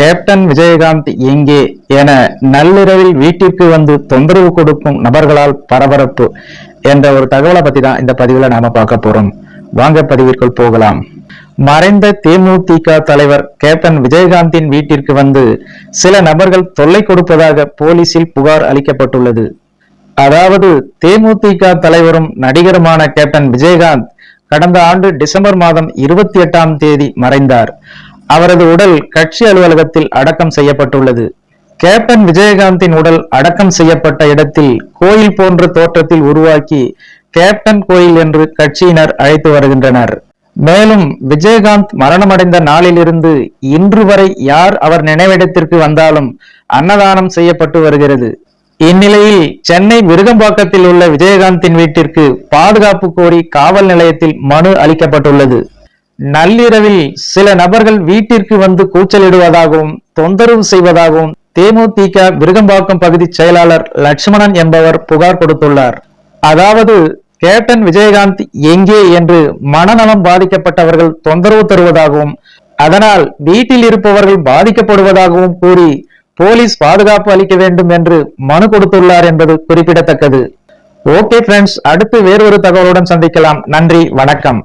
Captain Vijayakanth எங்கே என நள்ளிரவில் வீட்டிற்கு வந்து தொந்தரவு கொடுக்கும் நபர்களால் பரபரப்பு என்ற ஒரு தகவலை பத்தி தான் இந்த பதிவுல நாம பார்க்க போறோம். வாங்க பதிவிற்குள் போகலாம். மறைந்த தேமுதிக தலைவர் கேப்டன் விஜயகாந்தின் வீட்டிற்கு வந்து சில நபர்கள் தொல்லை கொடுப்பதாக போலீசில் புகார் அளிக்கப்பட்டுள்ளது. அதாவது தேமுதிக தலைவரும் நடிகருமான கேப்டன் விஜயகாந்த் கடந்த ஆண்டு டிசம்பர் மாதம் 28ஆம் தேதி மறைந்தார். அவரது உடல் கட்சி அலுவலகத்தில் அடக்கம் செய்யப்பட்டுள்ளது. கேப்டன் விஜயகாந்தின் உடல் அடக்கம் செய்யப்பட்ட இடத்தில் கோயில் போன்ற தோற்றத்தில் உருவாக்கி கேப்டன் கோயில் என்று கட்சியினர் அழைத்து வருகின்றனர். மேலும் விஜயகாந்த் மரணமடைந்த நாளிலிருந்து இன்று வரை யார் அவர் நினைவிடத்திற்கு வந்தாலும் அன்னதானம் செய்யப்பட்டு வருகிறது. இந்நிலையில் சென்னை விருகம்பாக்கத்தில் உள்ள விஜயகாந்தின் வீட்டிற்கு பாதுகாப்பு கோரி காவல் நிலையத்தில் மனு அளிக்கப்பட்டுள்ளது. நள்ளிரவில் சில நபர்கள் வீட்டிற்கு வந்து கூச்சலிடுவதாகவும் தொந்தரவு செய்வதாகவும் தேமுதிக விருகம்பாக்கம் பகுதி செயலாளர் லட்சுமணன் என்பவர் புகார் கொடுத்துள்ளார். அதாவது கேப்டன் விஜயகாந்த் எங்கே என்று மனநலம் பாதிக்கப்பட்டவர்கள் தொந்தரவு தருவதாகவும் அதனால் வீட்டில் இருப்பவர்கள் பாதிக்கப்படுவதாகவும் கூறி போலீஸ் பாதுகாப்பு அளிக்க வேண்டும் என்று மனு கொடுத்துள்ளார் என்பது குறிப்பிடத்தக்கது. ஓகே ஃப்ரெண்ட்ஸ், அடுத்து வேறொரு தகவலுடன் சந்திக்கலாம். நன்றி, வணக்கம்.